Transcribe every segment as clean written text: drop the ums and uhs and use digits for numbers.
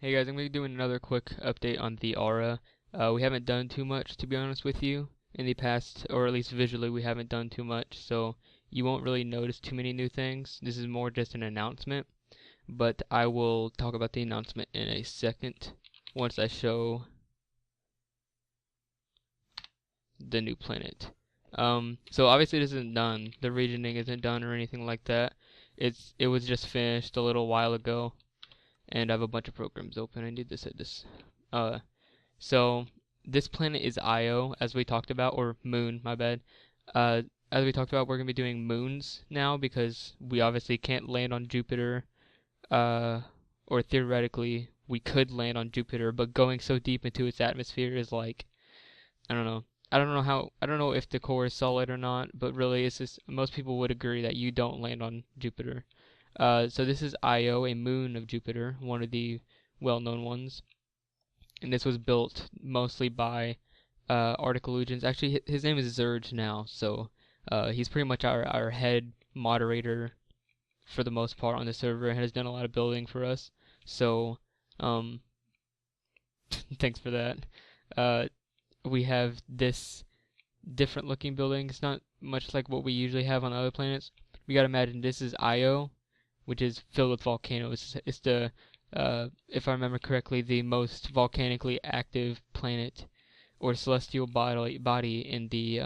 Hey guys, I'm going to be doing another quick update on TheAura. We haven't done too much, to be honest with you, in the past, or at least visually we haven't done too much, so you won't really notice too many new things. This is more just an announcement, but I will talk about the announcement in a second once I show the new planet. So obviously this isn't done. The regioning isn't done or anything like that. It was just finished a little while ago. And I have a bunch of programs open. I need to set this. So this planet is Io, as we talked about, or Moon, my bad. As we talked about, we're gonna be doing moons now because we obviously can't land on Jupiter, or theoretically we could land on Jupiter, but going so deep into its atmosphere is like, I don't know. I don't know if the core is solid or not, but really it's just, most people would agree that you don't land on Jupiter. So this is Io, a moon of Jupiter, one of the well-known ones. And this was built mostly by Arctic Illusions. Actually, his name is Zurge now, so he's pretty much our head moderator for the most part on the server and has done a lot of building for us. So, thanks for that. We have this different looking building. It's not much like what we usually have on other planets. We gotta imagine this is Io, which is filled with volcanoes. It's the, if I remember correctly, the most volcanically active planet or celestial body in the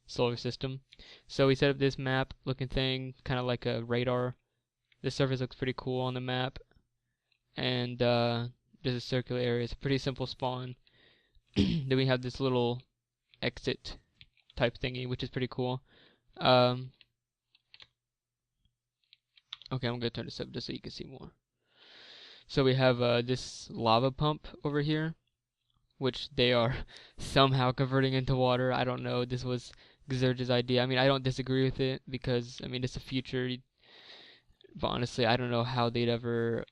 solar system. So we set up this map looking thing, kind of like a radar. The surface looks pretty cool on the map, and there's a circular area. It's a pretty simple spawn. Then we have this little exit type thingy, which is pretty cool. Okay, I'm gonna turn this up just so you can see more. So we have this lava pump over here, which they are somehow converting into water. I don't know. This was Xerxes' idea. I mean, I don't disagree with it because I mean it's the future. But honestly, I don't know how they'd ever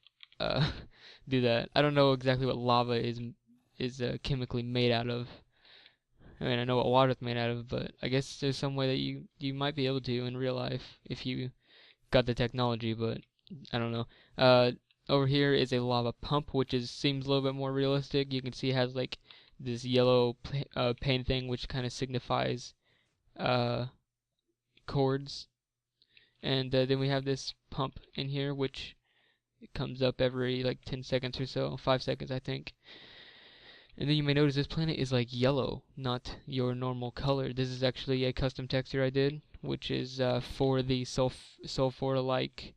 do that. I don't know exactly what lava is chemically made out of. I mean, I know what water's made out of, but I guess there's some way that you might be able to in real life if you got the technology, but I don't know. Over here is a lava pump, which seems a little bit more realistic. You can see it has like this yellow paint thing, which kind of signifies chords. And then we have this pump in here, which it comes up every like 10 seconds or so, 5 seconds I think. And then you may notice this planet is like yellow, not your normal color. This is actually a custom texture I did, which is for the sulfur-like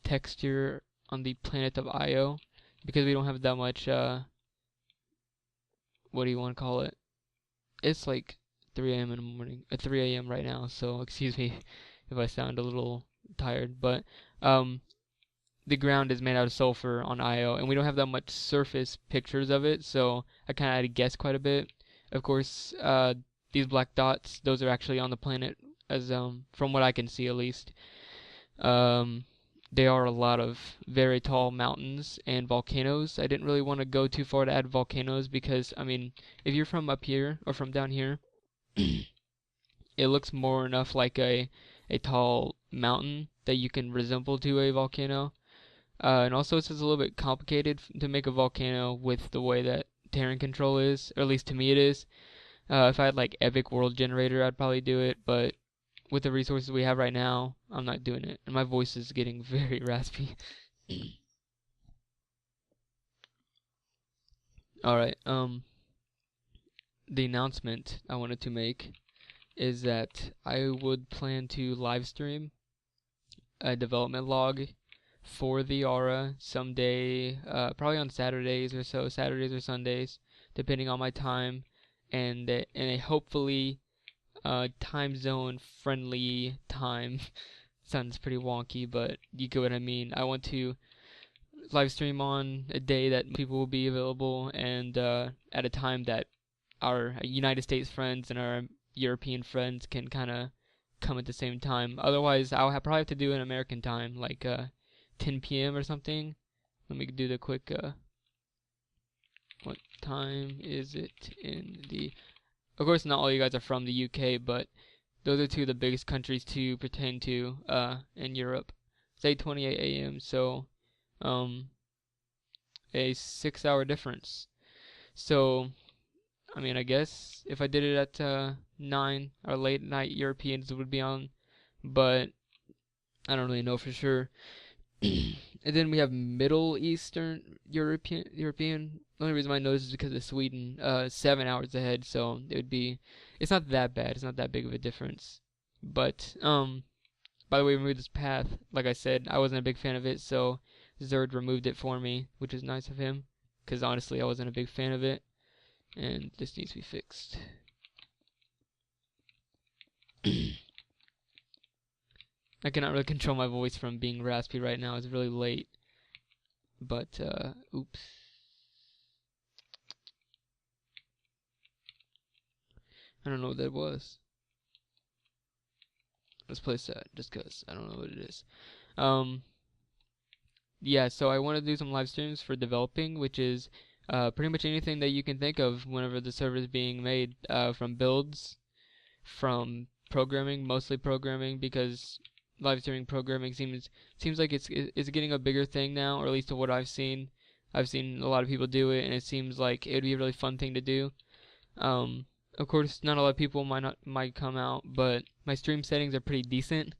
texture on the planet of Io, because we don't have that much, what do you want to call it? It's like 3 a.m. in the morning, 3 a.m. right now, so excuse me if I sound a little tired, but the ground is made out of sulfur on Io, and we don't have that much surface pictures of it, so I kind of had to guess quite a bit. Of course, these black dots, those are actually on the planet, as from what I can see at least. There are a lot of very tall mountains and volcanoes. I didn't really want to go too far to add volcanoes because, I mean, if you're from up here or from down here, it looks more enough like a tall mountain that you can resemble to a volcano. And also it's just a little bit complicated to make a volcano with the way that Terran control is, or at least to me it is. If I had like Epic World Generator, I'd probably do it, but with the resources we have right now, I'm not doing it. And my voice is getting very raspy. Alright, the announcement I wanted to make is that I would plan to live stream a development log for TheAura someday, probably on Saturdays or so, Saturdays or Sundays, depending on my time, and in a hopefully time zone friendly time. Sounds pretty wonky, but you get what I mean. I want to live stream on a day that people will be available, and at a time that our United States friends and our European friends can kind of come at the same time. Otherwise, I'll probably have to do an American time, like 10 p.m. or something. Let me do the quick, what time is it in the... Of course, not all you guys are from the UK, but those are two of the biggest countries to pertain to in Europe. It's 8:28 a.m., so a 6-hour difference. So, I mean, I guess if I did it at 9 or late night Europeans, it would be on, but I don't really know for sure. And then we have Middle Eastern European. The only reason I know this is because of Sweden, 7 hours ahead, so it would be, it's not that bad, it's not that big of a difference. But, by the way, we removed this path. Like I said, I wasn't a big fan of it, so Zerd removed it for me, which is nice of him, because honestly, I wasn't a big fan of it, and this needs to be fixed. I cannot really control my voice from being raspy right now. It's really late. But, oops. I don't know what that was. Let's place that, just cause I don't know what it is. Yeah, so I want to do some live streams for developing, which is pretty much anything that you can think of whenever the server is being made, from builds, from programming, mostly programming, because live streaming programming seems like it's getting a bigger thing now, or at least to what I've seen. I've seen a lot of people do it, and it seems like it would be a really fun thing to do. Of course, not a lot of people might come out, but my stream settings are pretty decent.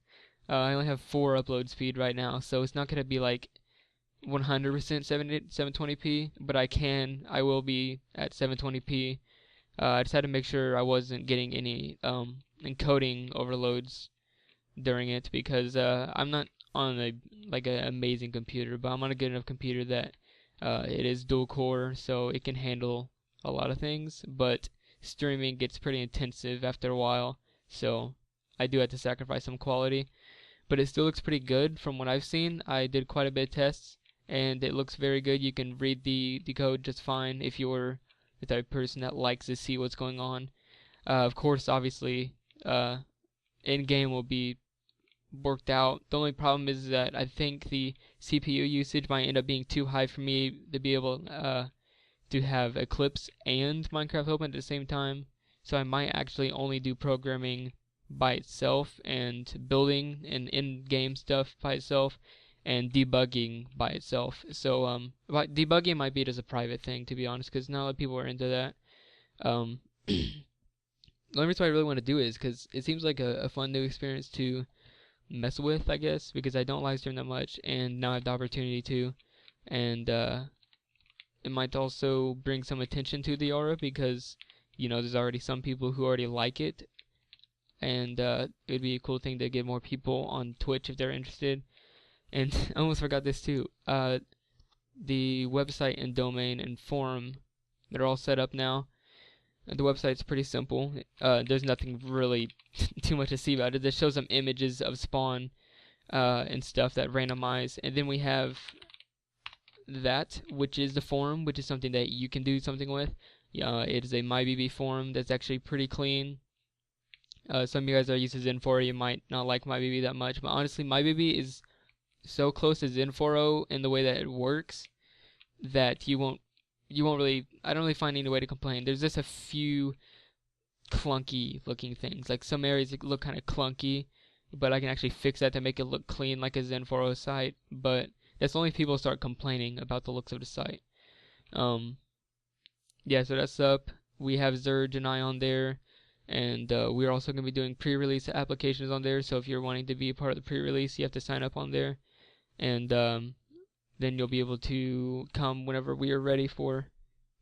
I only have 4 upload speed right now, so it's not gonna be like 100% 720p, but I will be at 720p. I just had to make sure I wasn't getting any encoding overloads during it, because I'm not on an amazing computer, but I'm on a good enough computer that it is dual core, so it can handle a lot of things, but streaming gets pretty intensive after a while, so I do have to sacrifice some quality, but it still looks pretty good from what I've seen. I did quite a bit of tests, and it looks very good. You can read the code just fine if you're the type of person that likes to see what's going on. Of course, obviously, in-game will be worked out. The only problem is that I think the CPU usage might end up being too high for me to be able to have Eclipse and Minecraft open at the same time, so I might actually only do programming by itself, and building and in-game stuff by itself, and debugging by itself. So debugging might be just a private thing, to be honest, because not a lot of people are into that. The only reason why I really want to do it is because it seems like a fun new experience to mess with, I guess, because I don't live stream that much, and now I have the opportunity to, and it might also bring some attention to TheAura, because, you know, there's already some people who already like it, and it would be a cool thing to get more people on Twitch if they're interested. And I almost forgot this too. The website and domain and forum, they're all set up now. The website's pretty simple. There's nothing really too much to see about it. It shows some images of spawn and stuff that randomize, and then we have that, which is the forum, which is something that you can do something with. It is a MyBB forum that's actually pretty clean. Some of you guys are used to Zen4, you might not like MyBB that much, but honestly, MyBB is so close to Zen4 in the way that it works that you won't really, I don't really find any way to complain. There's just a few clunky looking things, like some areas look kind of clunky, but I can actually fix that to make it look clean like a Zen4 site, but that's only if people start complaining about the looks of the site. Yeah, so that's up. We have Zerge and I on there, and we're also going to be doing pre-release applications on there, so if you're wanting to be a part of the pre-release, you have to sign up on there, and then you'll be able to come whenever we are ready for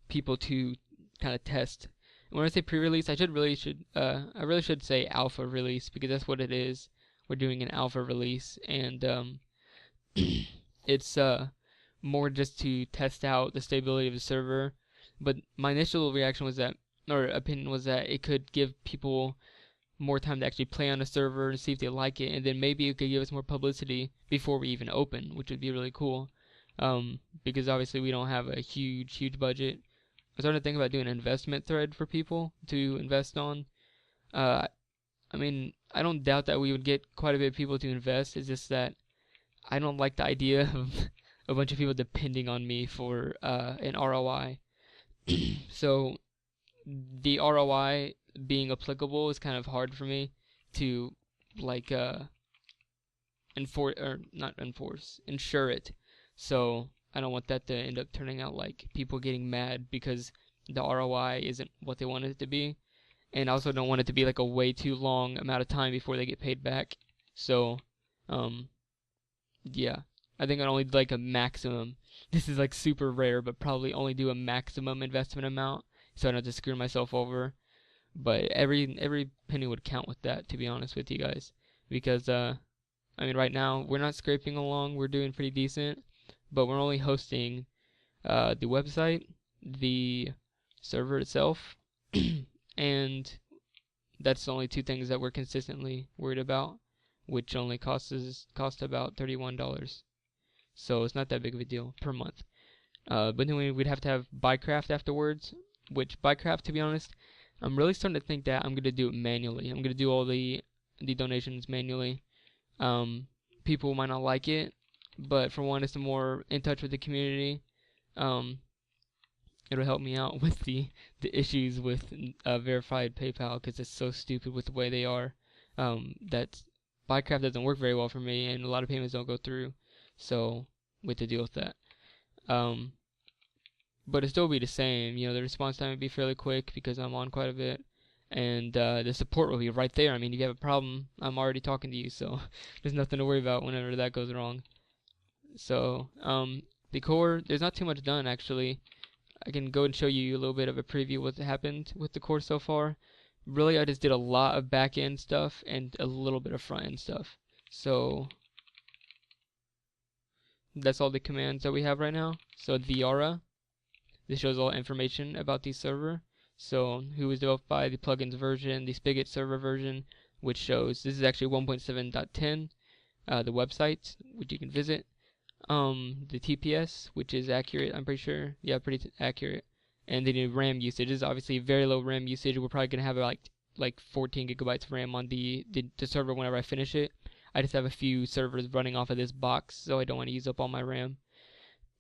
people to kind of test. And when I say pre-release, I really should say alpha release, because that's what it is. We're doing an alpha release, and it's more just to test out the stability of the server. But my initial reaction was that, or opinion was that, it could give people more time to actually play on the server and see if they like it, and then maybe it could give us more publicity before we even open, which would be really cool. Because obviously we don't have a huge budget. I started to think about doing an investment thread for people to invest on. I mean, I don't doubt that we would get quite a bit of people to invest. It's just that I don't like the idea of a bunch of people depending on me for an ROI. So the ROI being applicable is kind of hard for me to ensure it. So I don't want that to end up turning out like people getting mad because the ROI isn't what they wanted it to be. And I also don't want it to be like a way too long amount of time before they get paid back. So, yeah, I think I'd only do like a maximum. This is like super rare, but probably only do a maximum investment amount so I don't have to screw myself over. But every penny would count with that, to be honest with you guys, because I mean, right now we're not scraping along, we're doing pretty decent, but we're only hosting the website, the server itself, and that's the only two things that we're consistently worried about, which only cost about $31. So it's not that big of a deal per month. But then we'd have to have Bycraft afterwards, which Bycraft, to be honest, I'm really starting to think that I'm going to do it manually. I'm going to do all the donations manually. People might not like it, but for one, it's more in touch with the community. It'll help me out with the issues with verified PayPal, because it's so stupid with the way they are. That Bycraft doesn't work very well for me, and a lot of payments don't go through. So we have to deal with that. But it'll still be the same. You know, the response time would be fairly quick because I'm on quite a bit, and the support will be right there. I mean, if you have a problem, I'm already talking to you, so there's nothing to worry about whenever that goes wrong. So the core, there's not too much done actually. I can go and show you a little bit of a preview of what happened with the core so far. Really, I just did a lot of back end stuff and a little bit of front end stuff. So that's all the commands that we have right now. So TheAura, this shows all information about the server. So who was developed by, the plugins version, the Spigot server version, which shows this is actually 1.7.10, the website which you can visit. The TPS, which is accurate, I'm pretty sure. Yeah, pretty accurate. And the RAM usage is obviously very low RAM usage. We're probably gonna have like 14 gigabytes of RAM on the server whenever I finish it. I just have a few servers running off of this box, so I don't want to use up all my RAM.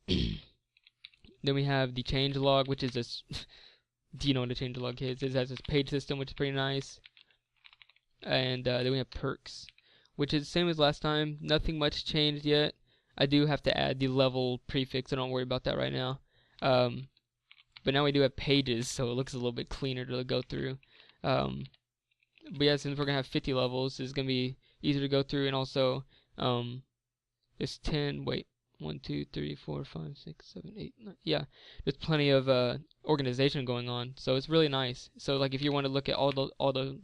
Then we have the change log, which is this. Do you know what a change log is? It has this page system, which is pretty nice. And then we have perks, which is the same as last time. Nothing much changed yet. I do have to add the level prefix, so don't worry about that right now. But now we do have pages, so it looks a little bit cleaner to go through. But yeah, since we're going to have 50 levels, it's going to be easier to go through, and also there's 10, wait, 1, 2, 3, 4, 5, 6, 7, 8, 9, yeah, there's plenty of organization going on, so it's really nice. So like if you want to look at all the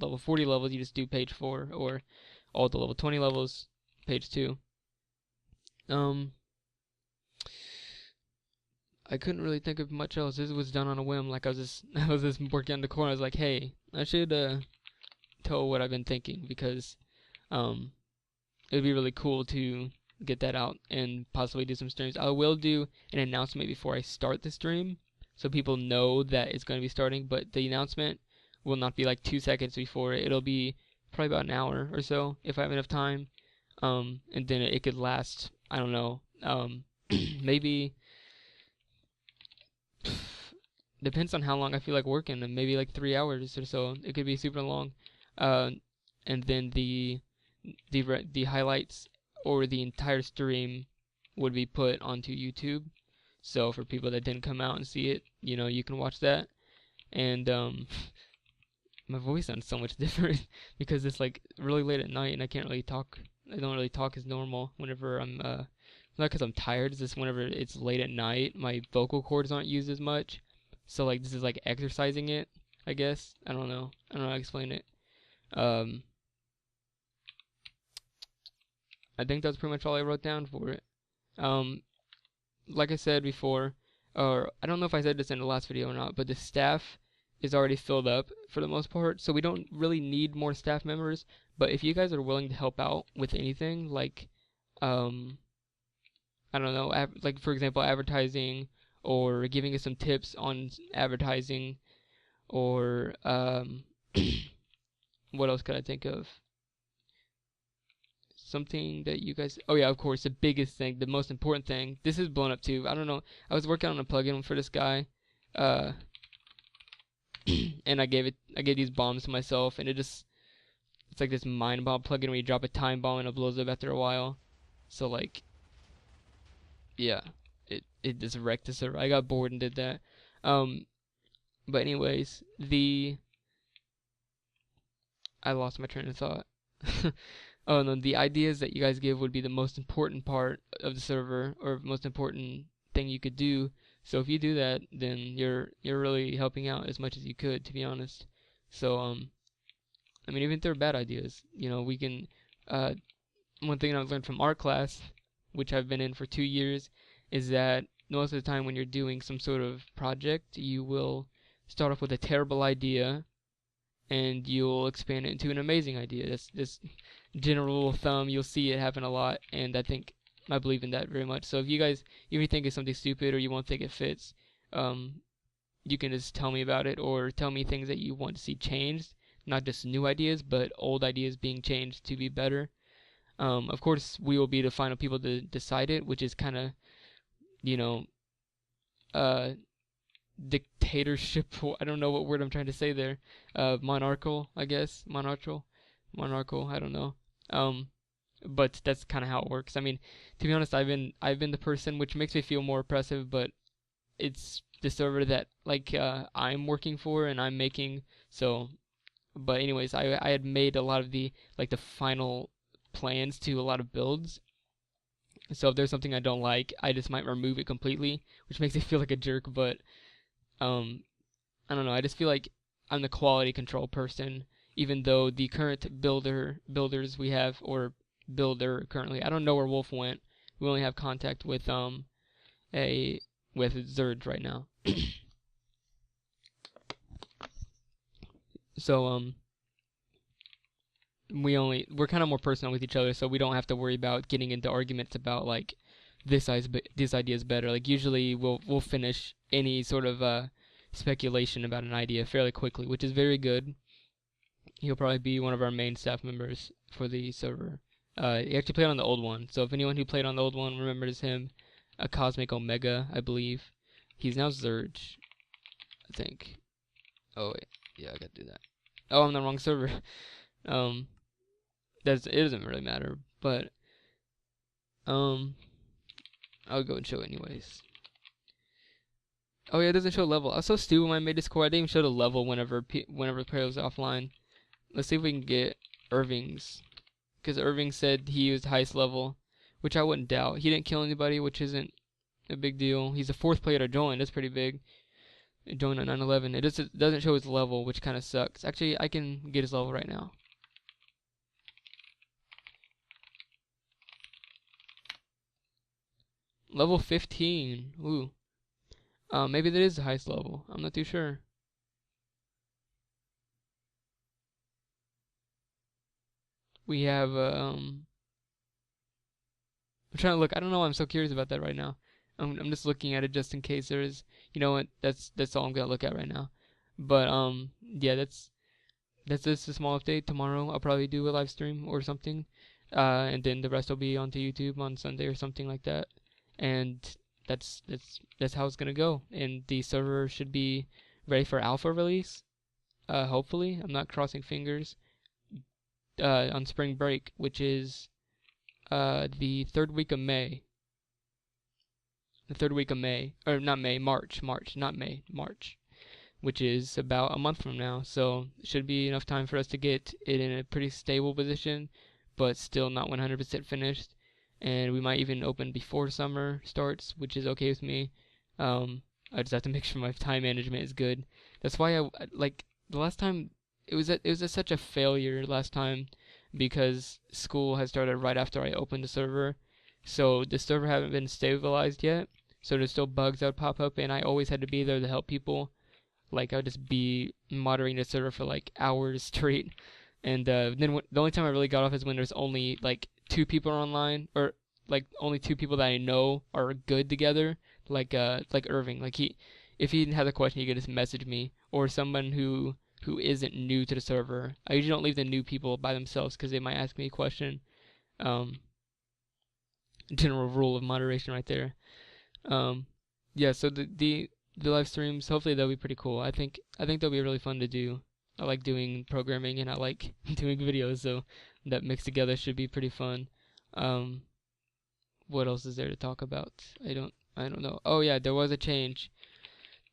level 40 levels, you just do page 4, or all the level 20 levels, page 2. I couldn't really think of much else. This was done on a whim. Like I was just working on the core. I was like, hey, I should tell what I've been thinking, because it'd be really cool to get that out and possibly do some streams. I will do an announcement before I start the stream, so people know that it's going to be starting. But the announcement will not be like 2 seconds before it. It'll be probably about an hour or so if I have enough time. And then it could last, I don't know, maybe, depends on how long I feel like working, and maybe like 3 hours or so. It could be super long. And then the highlights or the entire stream would be put onto YouTube. So for people that didn't come out and see it, you know, you can watch that. And my voice sounds so much different because it's like really late at night and I can't really talk. I don't really talk as normal whenever I'm not because I'm tired. It's just whenever it's late at night, my vocal cords aren't used as much. So like this is like exercising it, I guess. I don't know how to explain it. I think that's pretty much all I wrote down for it. Like I said before, or I don't know if I said this in the last video or not, but the staff is already filled up for the most part, so we don't really need more staff members. But if you guys are willing to help out with anything, like I don't know, like for example advertising, or giving us some tips on advertising, or what else could I think of? Something that you guys, oh yeah, of course, the biggest thing, the most important thing, this is blown up too. I don't know, I was working on a plugin for this guy, and I gave these bombs to myself, and it's like this mind bomb plugin where you drop a time bomb and it blows up after a while. So like, yeah, it just wrecked the server. I got bored and did that. But anyways, I lost my train of thought. Oh no, the ideas that you guys give would be the most important part of the server, or most important thing you could do. So if you do that, then you're really helping out as much as you could, to be honest. So I mean, even if they're bad ideas, you know, we can. One thing I've learned from art class, which I've been in for 2 years, is that most of the time when you're doing some sort of project, you will start off with a terrible idea, and you'll expand it into an amazing idea. That's this general rule of thumb. You'll see it happen a lot, and I believe in that very much. So if you think it's something stupid or you won't think it fits, you can just tell me about it, or tell me things that you want to see changed, not just new ideas, but old ideas being changed to be better. Of course, we will be the final people to decide it, which is kind of, you know, dictatorship. I don't know what word I'm trying to say there. Monarchical, I guess. Monarchical. I don't know. But that's kind of how it works. I mean, to be honest, I've been the person, which makes me feel more oppressive, but it's the server that I'm working for and I'm making. So, but anyways, I had made a lot of the final plans to a lot of builds. So if there's something I don't like, I just might remove it completely, which makes me feel like a jerk. But I don't know. I just feel like I'm the quality control person, even though the current builders we have, or builder currently, I don't know where Wolf went. We only have contact with Zurge right now. So we're kind of more personal with each other, so we don't have to worry about getting into arguments about like this idea is better. Like usually we'll finish any sort of speculation about an idea fairly quickly, which is very good. He'll probably be one of our main staff members for the server. He actually played on the old one, so if anyone who played on the old one remembers him, a Cosmic Omega, I believe. He's now Zurge, I think. Oh wait, yeah, I gotta do that. Oh, I'm on the wrong server. It doesn't really matter, but I'll go and show it anyways. Oh yeah, it doesn't show level. I was so stupid when I made this core. I didn't even show the level whenever the player was offline. Let's see if we can get Irving's, because Irving said he was highest level, which I wouldn't doubt. He didn't kill anybody, which isn't a big deal. He's the 4th player to join. That's pretty big. Join at 9/11. It just doesn't show his level, which kind of sucks. Actually, I can get his level right now. Level 15. Ooh. Maybe that is the highest level. I'm not too sure. We have I'm trying to look. I don't know why I'm so curious about that right now. I'm just looking at it just in case there is. You know what? That's all I'm gonna look at right now. But yeah, that's just a small update. Tomorrow I'll probably do a live stream or something, and then the rest will be onto YouTube on Sunday or something like that. And that's how it's gonna go. And the server should be ready for alpha release. Hopefully, I'm not crossing fingers. On spring break, which is the 3rd week of May. The 3rd week of May, or not May, March, not May, March, which is about a month from now. So it should be enough time for us to get it in a pretty stable position, but still not 100% finished. And we might even open before summer starts, which is okay with me. I just have to make sure my time management is good. That's why I like the last time. It was such a failure last time, because school had started right after I opened the server. So the server hadn't been stabilized yet. So there's still bugs that would pop up, and I always had to be there to help people. Like I would just be moderating the server for like hours straight. And then the only time I really got off is when there's only like 2 people online, or like only 2 people that I know are good together. Like Irving. Like if he had a question, he could just message me, or someone who isn't new to the server. I usually don't leave the new people by themselves because they might ask me a question. General rule of moderation right there. Yeah, so the live streams, hopefully they'll be pretty cool. I think they'll be really fun to do. I like doing programming and I like doing videos, so that mixed together should be pretty fun. What else is there to talk about? I I don't know. Oh yeah, there was a change.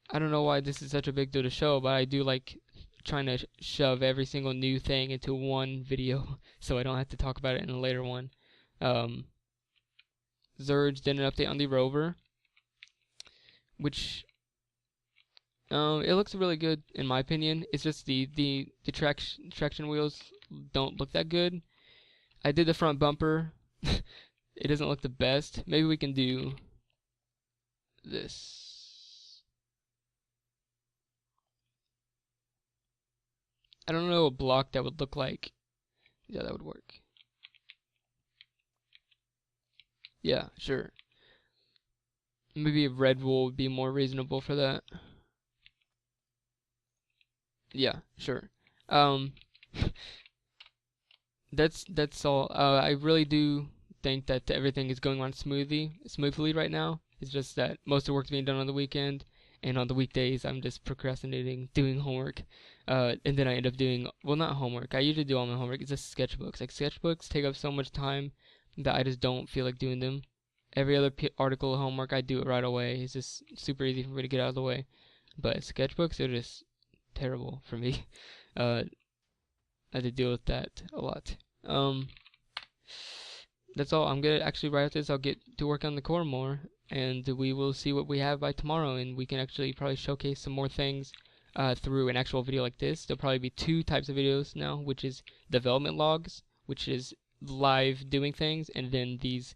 I don't know why this is such a big deal to show, but I do like trying to shove every single new thing into one video so I don't have to talk about it in a later one. Um, Zurge did an update on the rover, which it looks really good in my opinion. It's just the traction wheels don't look that good. I did the front bumper. It doesn't look the best. Maybe we can do this. I don't know a block that would look like. Yeah, that would work. Yeah, sure. Maybe a red wool would be more reasonable for that. Yeah, sure. Um, that's all. I really do think that everything is going on smoothly right now. It's just that most of the work's being done on the weekend, and on the weekdays I'm just procrastinating doing homework. And then I end up doing, well, not homework. I usually do all my homework. It's just sketchbooks. Like sketchbooks take up so much time that I just don't feel like doing them. Every other article homework I do it right away. It's just super easy for me to get out of the way. But sketchbooks are just terrible for me. I had to deal with that a lot. That's all. I'm gonna actually write this. I'll get to work on the core more, and we will see what we have by tomorrow, and we can actually probably showcase some more things through an actual video like this. There'll probably be two types of videos now, which is development logs, which is live doing things, and then these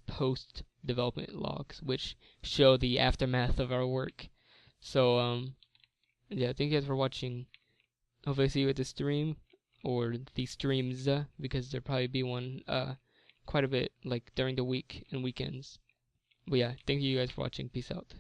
post development logs, which show the aftermath of our work. So yeah, thank you guys for watching. Hopefully see you at the stream or the streams, because there'll probably be one quite a bit like during the week and weekends. But yeah, thank you guys for watching. Peace out.